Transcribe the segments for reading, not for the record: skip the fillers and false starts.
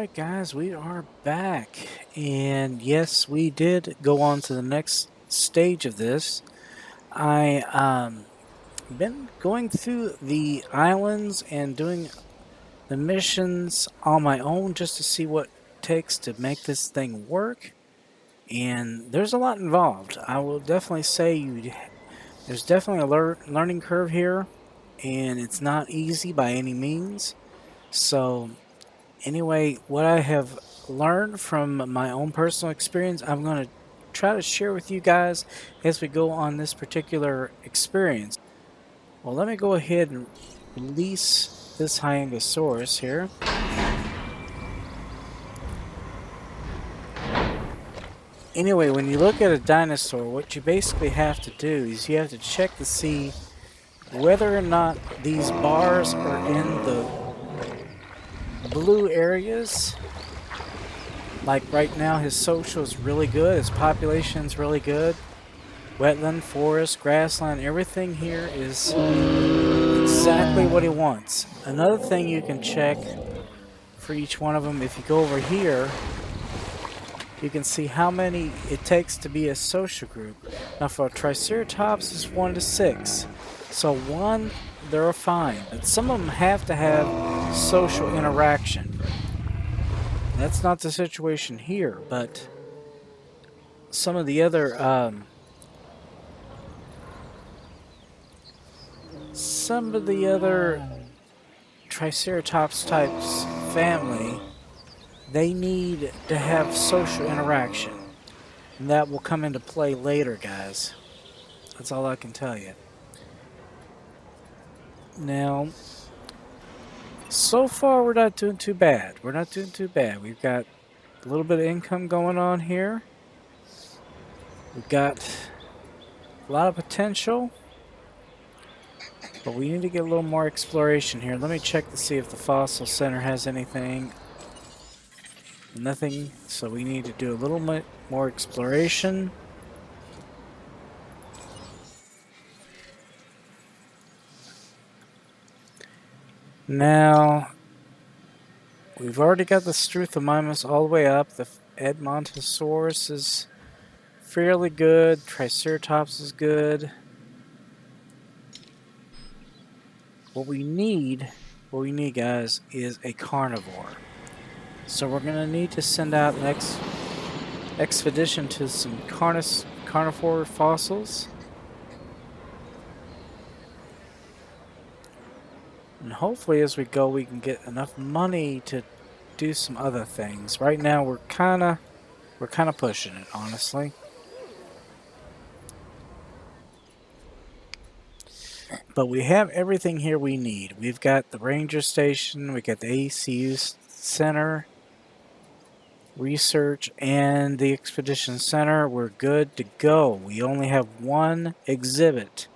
Alright guys, we are back, and yes, we did go on to the next stage of this. I been going through the islands and doing the missions on my own just to see what it takes to make this thing work, and there's a lot involved. I will definitely say there's definitely a learning curve here, and it's not easy by any means. So anyway, what I have learned from my own personal experience, I'm going to try to share with you guys as we go on this particular experience. Well, let me go ahead and release this Nigersaurus here. Anyway, when you look at a dinosaur, what you basically have to do is you have to check to see whether or not these bars are in the blue areas. Like right now, his social is really good, his population's really good. Wetland, forest, grassland, everything here is exactly what he wants. Another thing you can check for each one of them, if you go over here, you can see how many it takes to be a social group. Now for a Triceratops, it's 1 to 6. So 1, they're fine. But some of them have to have social interaction. That's not the situation here, but some of the other Triceratops types family, they need to have social interaction, and that will come into play later, guys. That's all I can tell you. Now, so far we're not doing too bad. We've got a little bit of income going on here. We've got a lot of potential, but we need to get a little more exploration here. Let me check to see if the fossil center has anything. Nothing, so we need to do a little bit more exploration. Now, we've already got the Struthomymus all the way up. The Edmontosaurus is fairly good. Triceratops is good. What we need, guys, is a carnivore. So we're going to need to send out an expedition to some carnivore fossils. And hopefully as we go we can get enough money to do some other things. Right now we're kind of pushing it, honestly. But we have everything here we need. We've got the ranger station, we got the ACU center, research, and the expedition center. We're good to go. We only have one exhibit,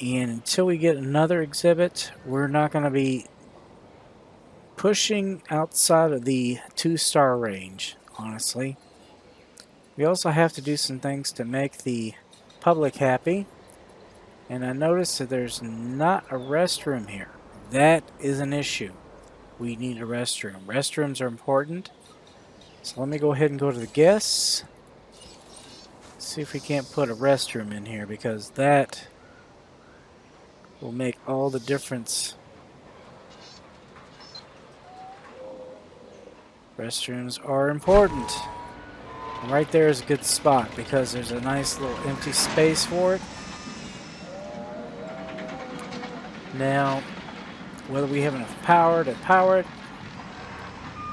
and until we get another exhibit, we're not going to be pushing outside of the 2-star range, honestly. We also have to do some things to make the public happy, and I noticed that there's not a restroom here. That is an issue. We need a restroom. Restrooms are important. So let me go ahead and go to the guests. See if we can't put a restroom in here, because that will make all the difference. Restrooms are important. And right there is a good spot because there's a nice little empty space for it. Now, whether we have enough power to power it,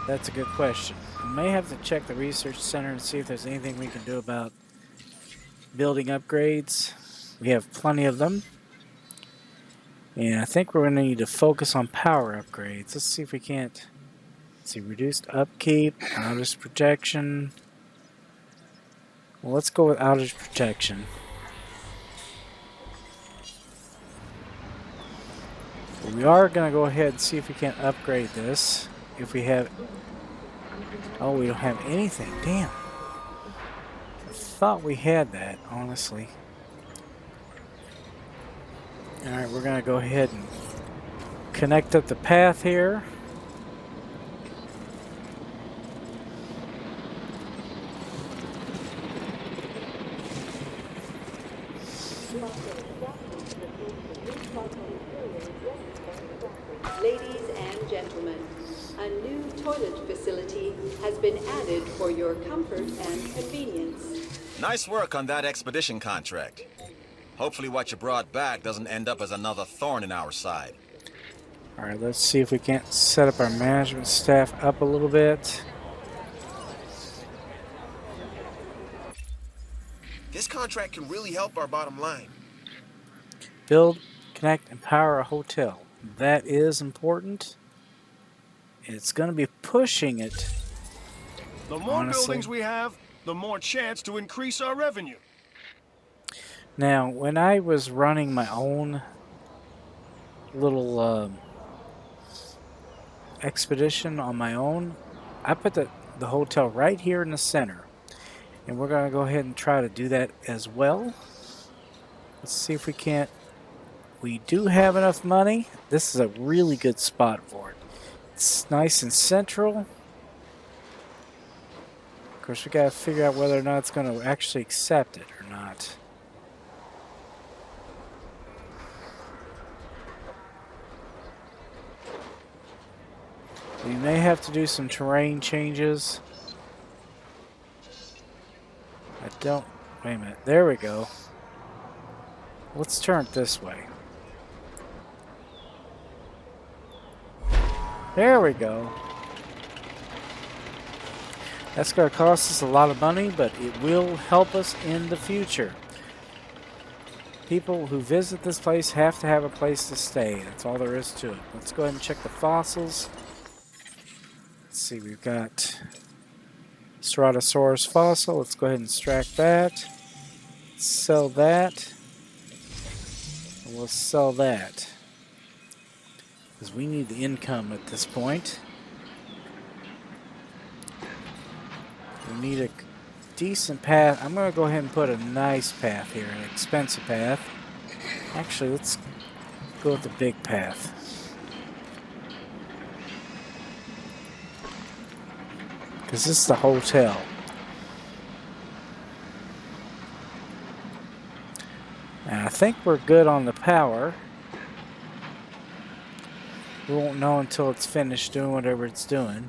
that's a good question. We may have to check the research center and see if there's anything we can do about building upgrades. We have plenty of them. And I think we're going to need to focus on power upgrades. Let's see if we can't. Let's see, reduced upkeep, outage protection. Well, let's go with outage protection. But we are going to go ahead and see if we can't upgrade this. If we have... Oh, we don't have anything. Damn. I thought we had that, honestly. Alright, we're going to go ahead and connect up the path here. Ladies and gentlemen, a new toilet facility has been added for your comfort and convenience. Nice work on that expedition contract. Hopefully what you brought back doesn't end up as another thorn in our side. Alright, let's see if we can't set up our management staff up a little bit. This contract can really help our bottom line. Build, connect, and power a hotel. That is important. It's going to be pushing it. The more honestly. buildings we have, the more chance to increase our revenue. Now, when I was running my own little expedition on my own, I put the hotel right here in the center. And we're going to go ahead and try to do that as well. Let's see if we can't. We do have enough money. This is a really good spot for it. It's nice and central. Of course, we got to figure out whether or not it's going to actually accept it or not. We may have to do some terrain changes. I don't... Wait a minute. There we go. Let's turn it this way. There we go. That's going to cost us a lot of money, but it will help us in the future. People who visit this place have to have a place to stay. That's all there is to it. Let's go ahead and check the fossils. Let's see, we've got Ceratosaurus fossil. Let's go ahead and extract that. Sell that. And we'll sell that. Because we need the income at this point. We need a decent path. I'm going to go ahead and put a nice path here, an expensive path. Actually, let's go with the big path. Because this is the hotel. And I think we're good on the power. We won't know until it's finished doing whatever it's doing.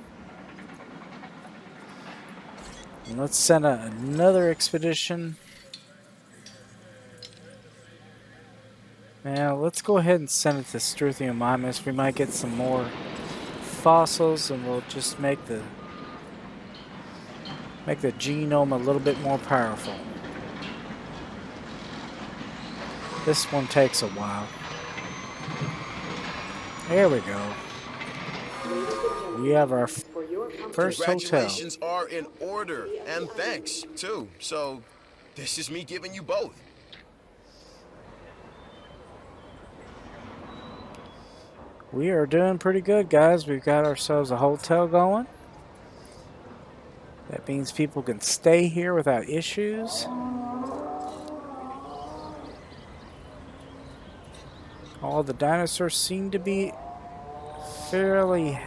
And let's send another expedition. Now, let's go ahead and send it to Struthium Mimus. We might get some more fossils, and we'll just make the genome a little bit more powerful. This one takes a while. There we go. We have our first hotel. Congratulations are in order, and thanks, too. So, this is me giving you both. We are doing pretty good, guys. We've got ourselves a hotel going. That means people can stay here without issues. All the dinosaurs seem to be fairly...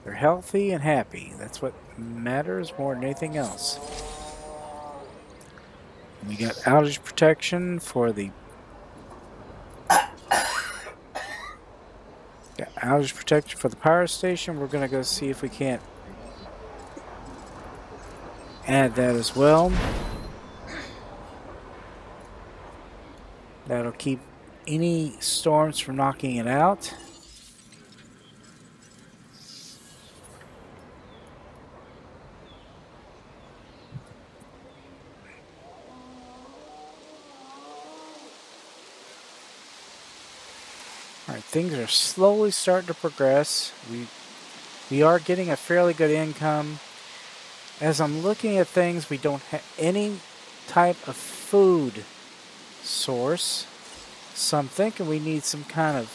They're healthy and happy. That's what matters more than anything else. We got outage protection for the... Got outage protection for the power station. We're going to go see if we can't add that as well. That'll keep any storms from knocking it out. Alright, things are slowly starting to progress. We are getting a fairly good income. As I'm looking at things, we don't have any type of food source. So I'm thinking we need some kind of...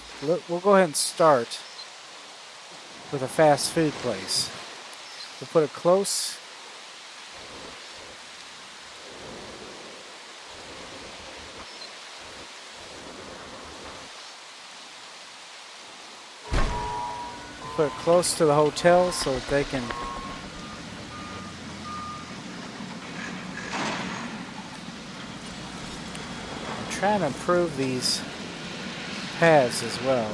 We'll go ahead and start with a fast food place. We'll put it close. Put it close to the hotel so that they can... trying to improve these paths as well.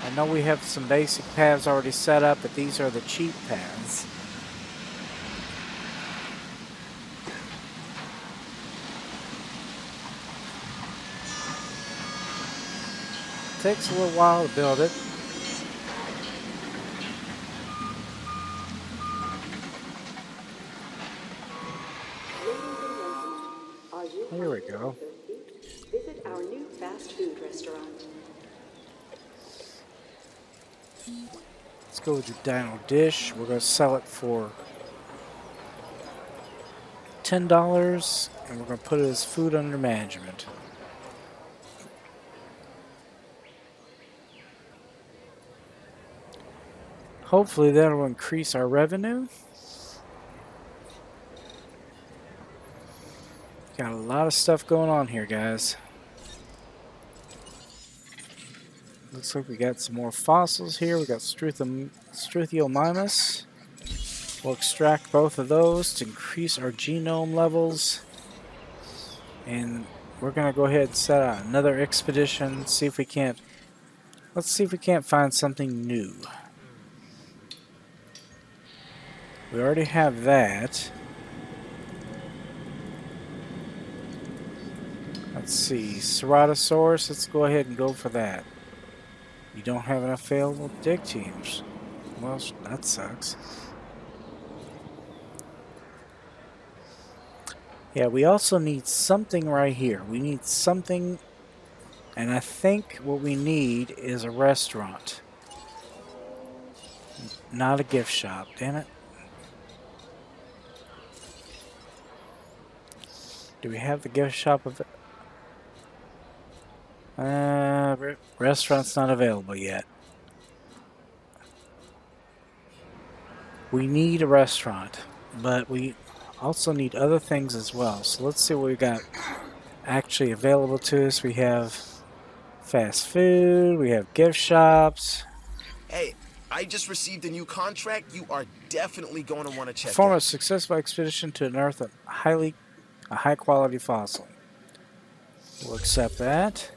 I know we have some basic paths already set up, but these are the cheap paths. Takes a little while to build it. Here we go. Visit our new fast food restaurant. Let's go with the dino dish. We're going to sell it for $10, and we're going to put it as food under management. Hopefully that'll increase our revenue. Got a lot of stuff going on here, guys. Looks like we got some more fossils here. We got Struthiomimus. We'll extract both of those to increase our genome levels. And we're going to go ahead and set out another expedition. See if we can't. Let's see if we can't find something new. We already have that. Let's see, Ceratosaurus, let's go ahead and go for that. You don't have enough available dig teams. Well, that sucks. Yeah, we also need something right here. We need something, and I think what we need is a restaurant. Not a gift shop, damn it. Do we have the gift shop of it? Restaurant's not available yet. We need a restaurant, but we also need other things as well. So let's see what we got actually available to us. We have fast food, we have gift shops. Hey, I just received a new contract. You are definitely going to want to check Perform it. a successful expedition to unearth a high quality fossil. We'll accept that.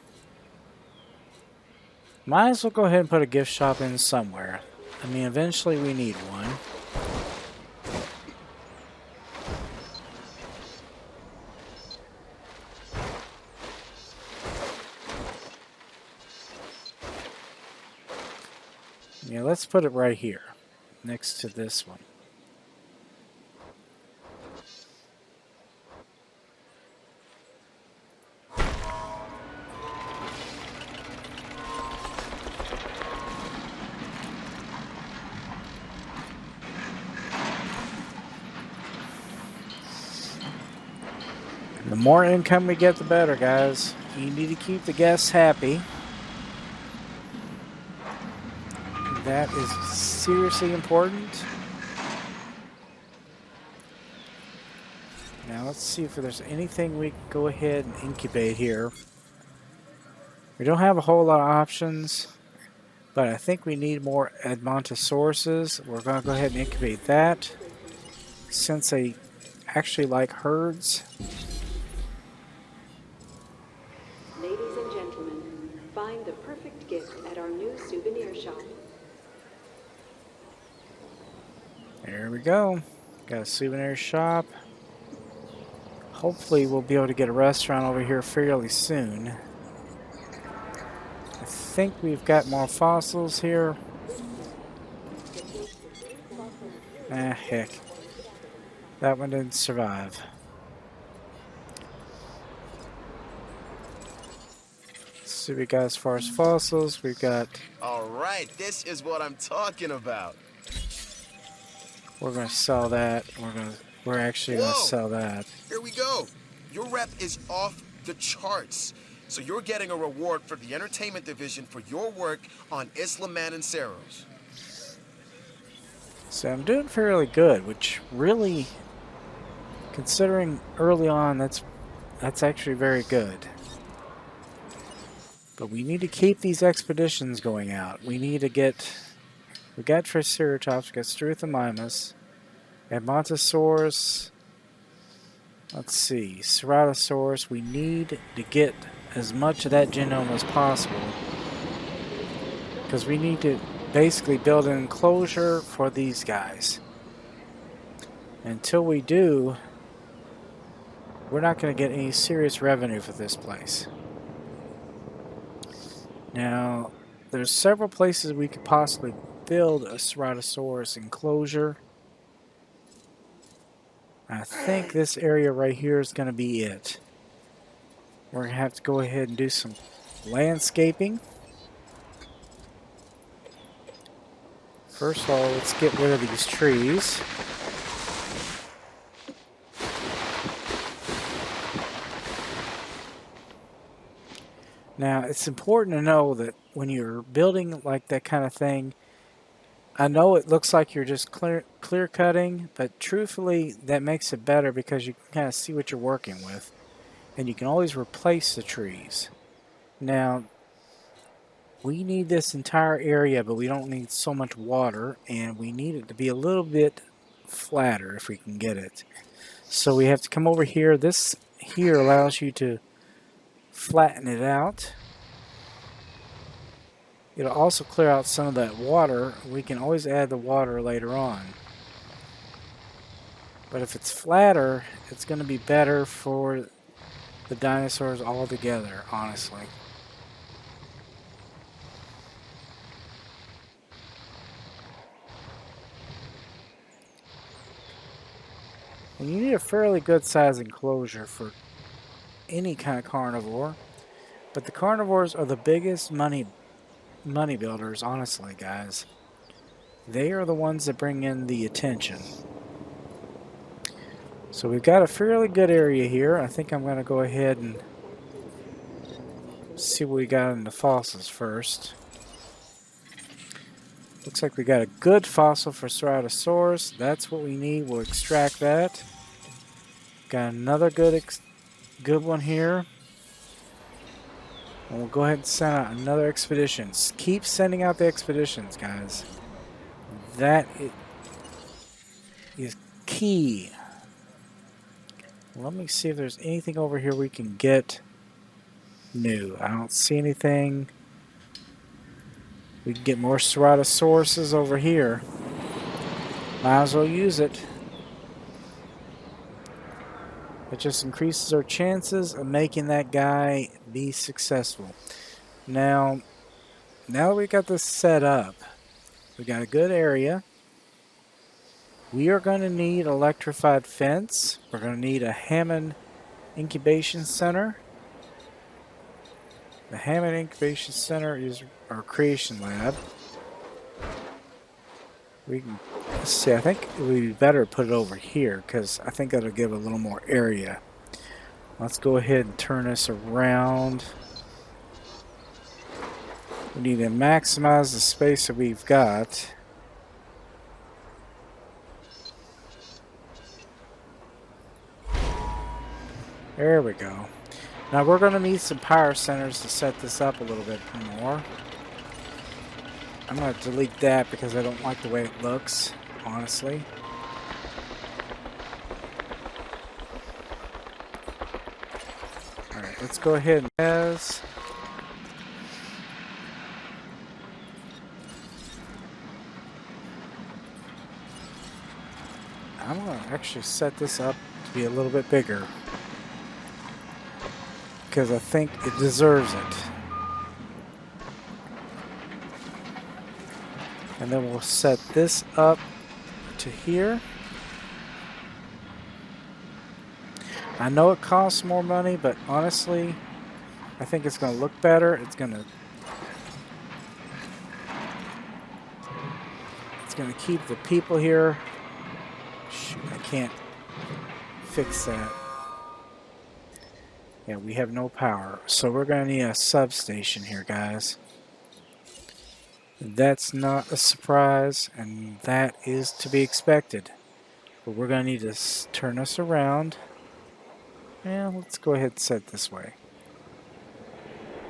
Might as well go ahead and put a gift shop in somewhere. I mean, eventually we need one. Yeah, let's put it right here, next to this one. The more income we get, the better, guys. You need to keep the guests happy. That is seriously important. Now let's see if there's anything we can go ahead and incubate here. We don't have a whole lot of options, but I think we need more Edmontosauruses. We're going to go ahead and incubate that, since they actually like herds. Ladies and gentlemen, find the perfect gift at our new souvenir shop. There we go. Got a souvenir shop. Hopefully we'll be able to get a restaurant over here fairly soon. I think we've got more fossils here. Ah, heck. That one didn't survive. Let's see what we got as far as fossils. We've got... All right, this is what I'm talking about. We're going to sell that. We're actually going to Whoa! sell that. Here we go. Your rep is off the charts. So you're getting a reward for the entertainment division for your work on Isla Matanceros. So I'm doing fairly good, which really, considering early on, that's actually very good. But we need to keep these expeditions going out. We need We got Triceratops, we got Struthamimus, and Montosaurus. Let's see, Ceratosaurus. We need to get as much of that genome as possible because we need to basically build an enclosure for these guys. Until we do, we're not going to get any serious revenue for this place. Now, there's several places we could possibly build a Ceratosaurus enclosure. I think this area right here is going to be it. We're going to have to go ahead and do some landscaping. First of all, let's get rid of these trees. Now, it's important to know that when you're building like that kind of thing, I know it looks like you're just clear cutting, but truthfully, that makes it better because you can kind of see what you're working with. And you can always replace the trees. Now, we need this entire area, but we don't need so much water, and we need it to be a little bit flatter if we can get it. So we have to come over here. This here allows you to flatten it out. It'll also clear out some of that water. We can always add the water later on. But if it's flatter, it's going to be better for the dinosaurs all together, honestly. And you need a fairly good size enclosure for any kind of carnivore. But the carnivores are the biggest money builders, honestly, guys. They are the ones that bring in the attention. So we've got a fairly good area here. I think I'm going to go ahead and see what we got in the fossils first. Looks like we got a good fossil for Ceratosaurus. That's what we need. We'll extract that. Got another good one here. And we'll go ahead and send out another expedition. Keep sending out the expeditions, guys. That is key. Let me see if there's anything over here we can get new. I don't see anything. We can get more Ceratosauruses over here. Might as well use it. It just increases our chances of making that guy be successful. Now that we got this set up, we got a good area. We are going to need electrified fence. We're going to need a Hammond incubation center. The Hammond incubation center is our creation lab. We can see. I think we'd better put it over here because I think that'll give a little more area. Let's go ahead and turn this around. We need to maximize the space that we've got. There we go. Now we're going to need some power centers to set this up a little bit more. I'm going to delete that because I don't like the way it looks, honestly. Alright, let's go ahead and I'm going to actually set this up to be a little bit bigger because I think it deserves it. And then we'll set this up to here. I know it costs more money, but honestly, I think it's going to look better. It's going to keep the people here. Shoot, I can't fix that. Yeah, we have no power. So we're going to need a substation here, guys. That's not a surprise, and that is to be expected. But we're going to need to turn this around. And let's go ahead and set it this way.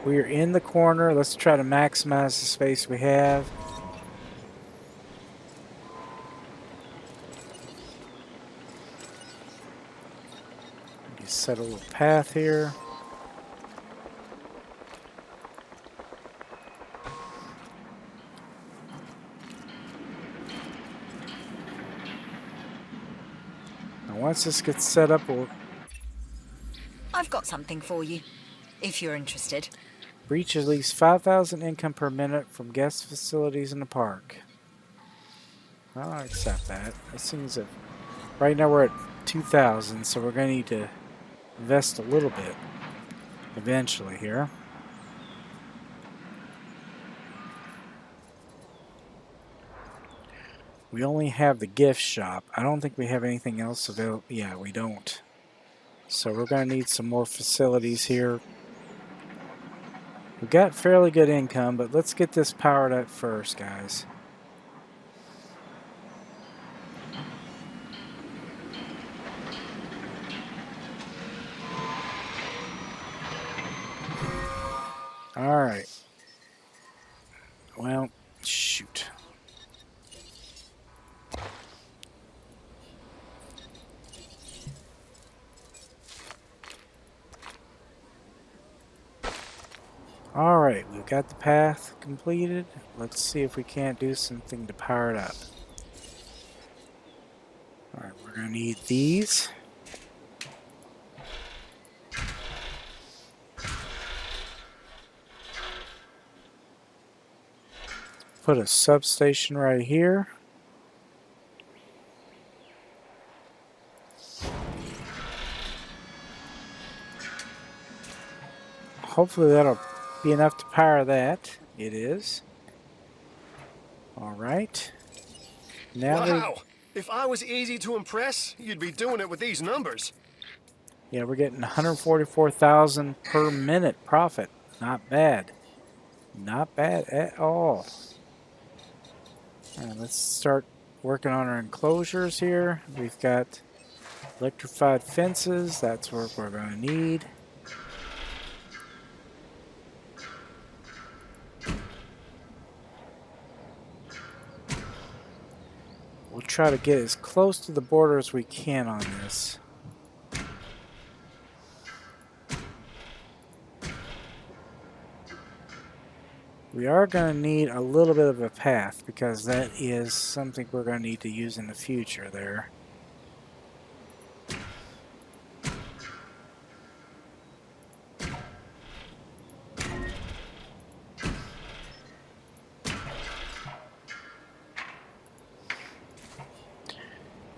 We are in the corner. Let's try to maximize the space we have. set a little path here. Now once this gets set up, we'll I've got something for you, if you're interested. reach at least 5,000 income per minute from guest facilities in the park. I'll accept that. It seems that right now we're at 2,000, so we're going to need to invest a little bit eventually here. We only have the gift shop. I don't think we have anything else available. Yeah, we don't. So we're going to need some more facilities here. We've got fairly good income, but let's get this powered up first, guys. All right. Well, shoot. All right, we've got the path completed. Let's see if we can't do something to power it up. All right, we're gonna need these. Put a substation right here. Hopefully that'll be enough to power that. It is. All right. Now Wow! If I was easy to impress, you'd be doing it with these numbers. yeah, we're getting 144,000 per minute profit. Not bad. Not bad at all. All right, let's start working on our enclosures here. We've got electrified fences. That's what we're going to need. We'll try to get as close to the border as we can on this. We are going to need a little bit of a path because that is something we're going to need to use in the future there.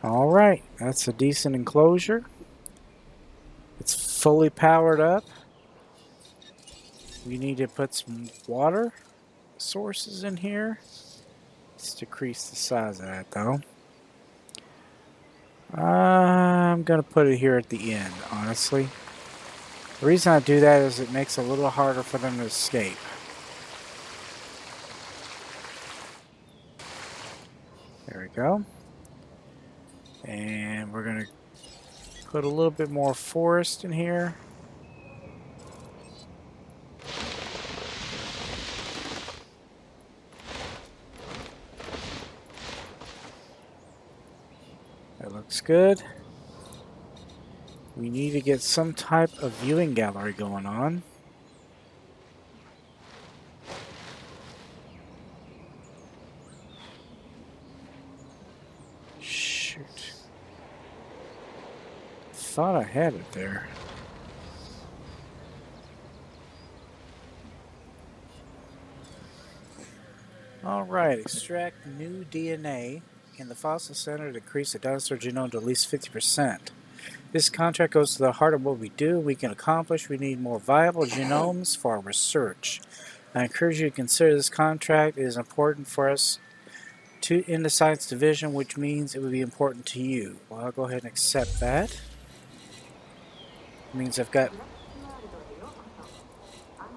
Alright, that's a decent enclosure. It's fully powered up. We need to put some water sources in here. Let's decrease the size of that though. I'm going to put it here at the end, honestly. The reason I do that is it makes it a little harder for them to escape. There we go. And we're going to put a little bit more forest in here. That looks good. We need to get some type of viewing gallery going on. Shoot. Thought I had it there. Alright, extract new DNA in the fossil center to increase the dinosaur genome to at least 50%. This contract goes to the heart of what we do. We can accomplish. We need more viable genomes for our research. I encourage you to consider this contract. It is important for us in the science division, which means it would be important to you. Well, I'll go ahead and accept that. It means I've got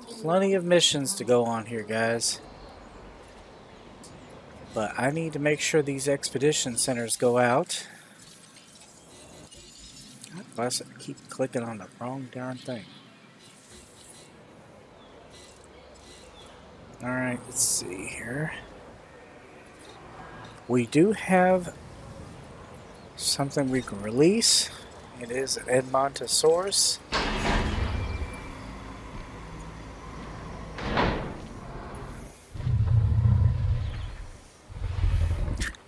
plenty of missions to go on here, guys. But I need to make sure these expedition centers go out. I keep clicking on the wrong darn thing. Alright, let's see here. We do have something we can release. It is an Edmontosaurus.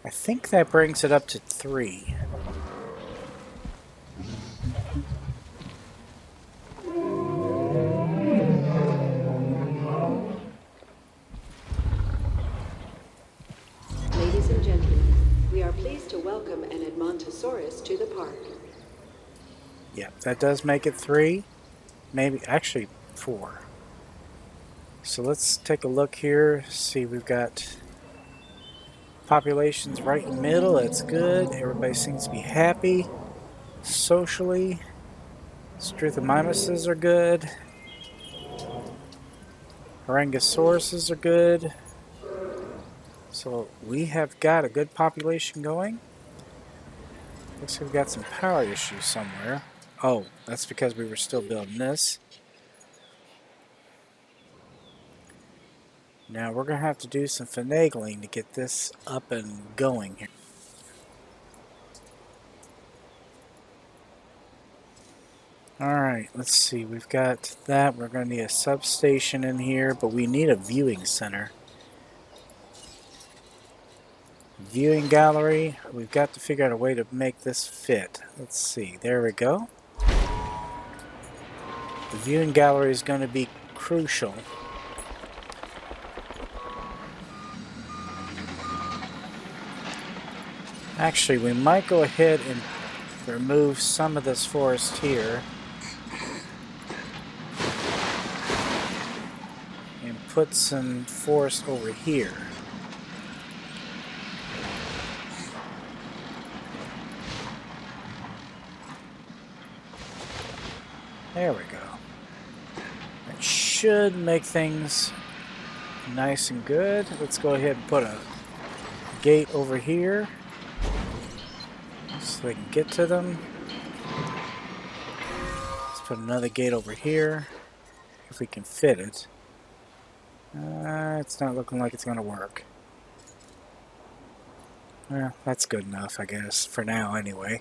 I think that brings it up to 3. Ladies and gentlemen, we are pleased to welcome an Edmontosaurus to the park. Yep, that does make it 3. Maybe, actually 4. So let's take a look here. See, we've got populations right in the middle. That's good. Everybody seems to be happy. Socially, Struthomimises are good. Orangosauruses are good. So we have got a good population going. Looks like we've got some power issues somewhere. Oh, that's because we were still building this. Now we're going to have to do some finagling to get this up and going here. Alright, let's see. We've got that. We're going to need a substation in here, but we need a viewing center. Viewing gallery. We've got to figure out a way to make this fit. Let's see. There we go. The viewing gallery is going to be crucial. Actually, we might go ahead and remove some of this forest here and put some forest over here. There we go. That should make things nice and good. Let's go ahead and put a gate over here so they can get to them. Let's put another gate over here if we can fit it. It's not looking like it's going to work. Well, that's good enough, I guess, for now anyway.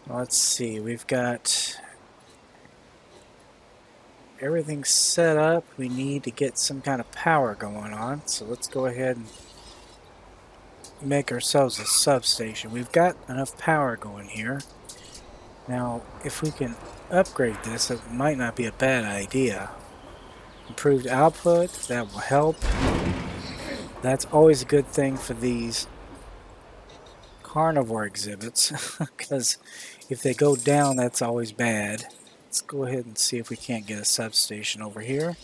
Let's see, we've got everything set up. We need to get some kind of power going on, so let's go ahead and make ourselves a substation. We've got enough power going here. Now, if we can upgrade this, it might not be a bad idea. Improved output, that will help. That's always a good thing for these carnivore exhibits, because if they go down, that's always bad. Let's go ahead and see if we can't get a substation over here.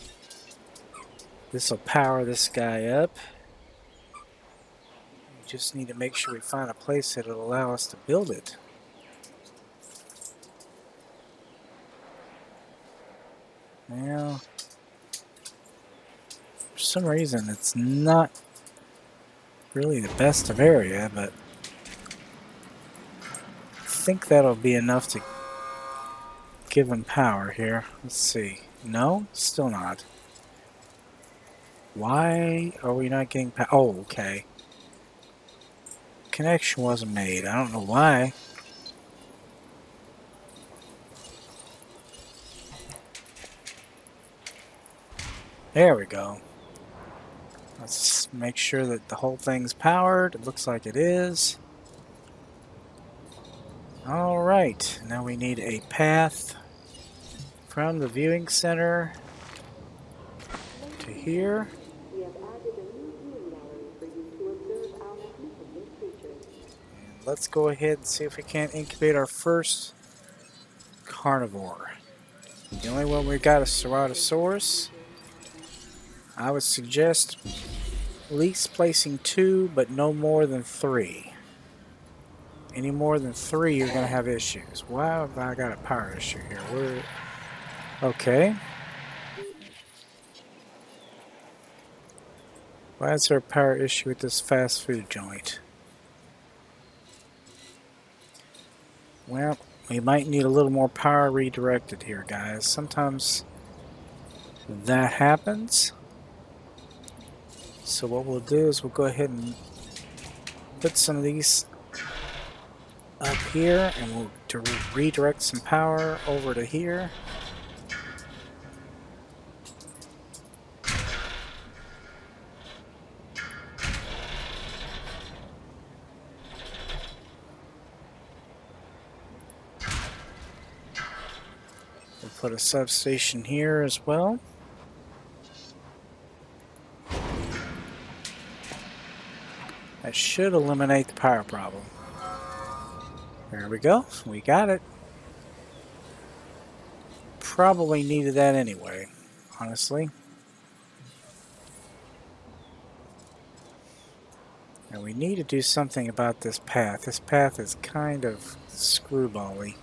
This will power this guy up. We just need to make sure we find a place that will allow us to build it. Now, for some reason, it's not really the best of area, but I think that'll be enough to give them power here. Let's see. No, still not. Why are we not getting power? Oh, okay. Connection wasn't made. I don't know why. There we go. Let's make sure that the whole thing's powered. It looks like it is. Alright, now we need a path from the viewing center to here. We have added a new viewing gallery for you to observe our magnificent creatures. And let's go ahead and see if we can't incubate our first carnivore. The only one we got is Ceratosaurus. I would suggest at least placing 2, but no more than 3. Any more than 3, you're going to have issues. Why have I got a power issue here? Okay. Why is there a power issue with this fast food joint? Well, we might need a little more power redirected here, guys. Sometimes that happens. So what we'll do is we'll go ahead and put some of these up here, and we'll redirect some power over to here. We'll put a substation here as well. That should eliminate the power problem. There we go. We got it. Probably needed that anyway, honestly. And we need to do something about this path. This path is kind of screwbally.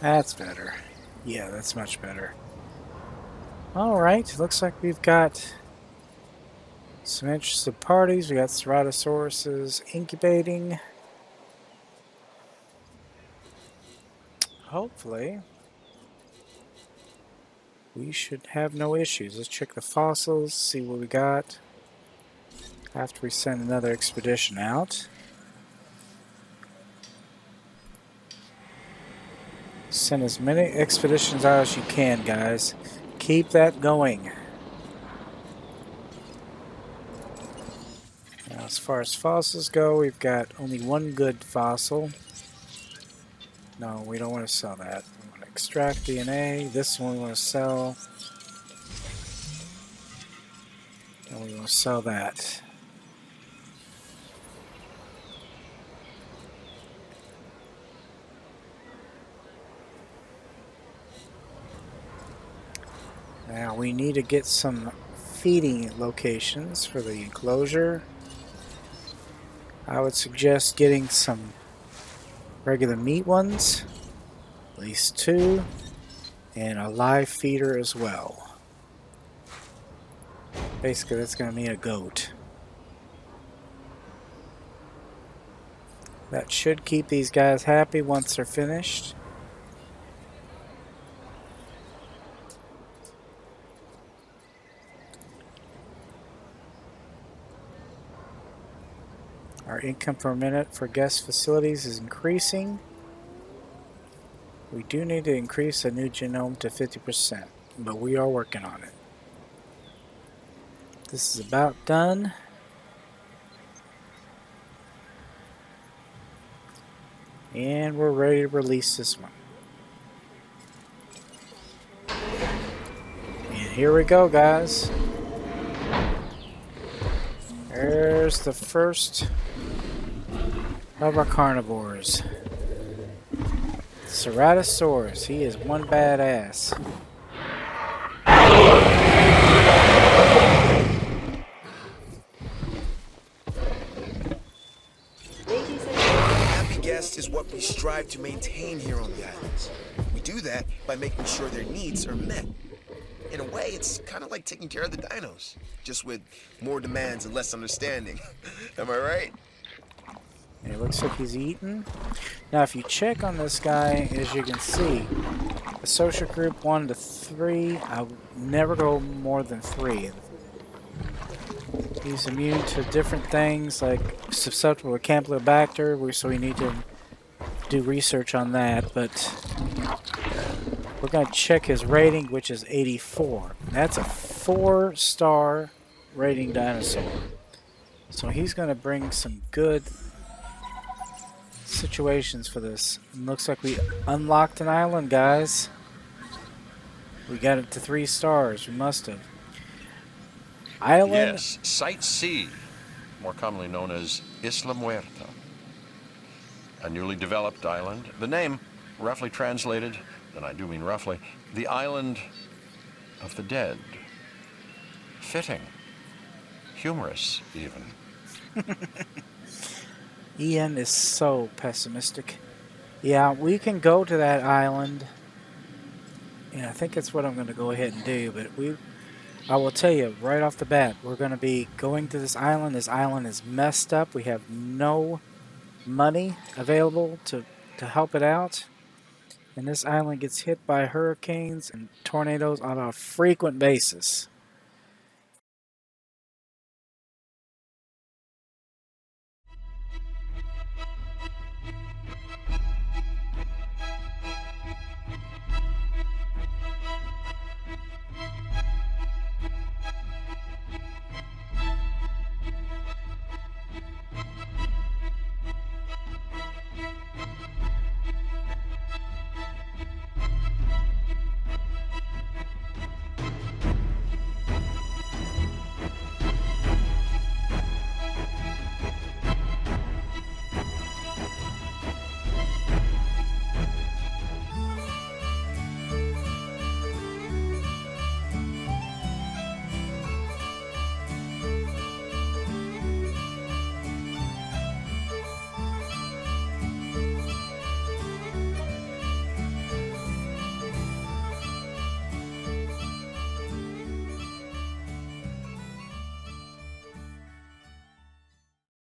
That's better. Yeah, that's much better. Alright, looks like we've got some interested parties. We got Ceratosauruses incubating. Hopefully, we should have no issues. Let's check the fossils, see what we got after we send another expedition out. Send as many expeditions out as you can, guys. Keep that going. Now, as far as fossils go, we've got only one good fossil. No, we don't want to sell that. We want to extract DNA. This one we want to sell. And we want to sell that. Now we need to get some feeding locations for the enclosure. I would suggest getting some regular meat ones, at least 2, and a live feeder as well. Basically, that's going to mean a goat. That should keep these guys happy once they're finished. Our income per minute for guest facilities is increasing. We do need to increase the new genome to 50%, but we are working on it. This is about done. And we're ready to release this one. And here we go, guys. There's the first of our carnivores. Ceratosaurus, he is one badass. Ladies and Happy guest is what we strive to maintain here on the islands. We do that by making sure their needs are met. In a way, it's kind of like taking care of the dinos, just with more demands and less understanding. Am I right? It looks like he's eating. Now, if you check on this guy, as you can see, the social group 1 to 3, I'll never go more than 3. He's immune to different things, like susceptible to Campylobacter, so we need to do research on that, but we're going to check his rating, which is 84. That's a 4-star rating dinosaur. So he's going to bring some good situations for this. It looks like we unlocked an island, guys. We got it to 3 stars. We must have. Island. Yes, Site C, more commonly known as Isla Muerta. A newly developed island. The name, roughly translated, and I do mean roughly, the island of the dead. Fitting. Humorous, even. Ian is so pessimistic. Yeah, we can go to that island. And I think that's what I'm going to go ahead and do. But I will tell you right off the bat, we're going to be going to this island. This island is messed up. We have no money available to help it out. And this island gets hit by hurricanes and tornadoes on a frequent basis.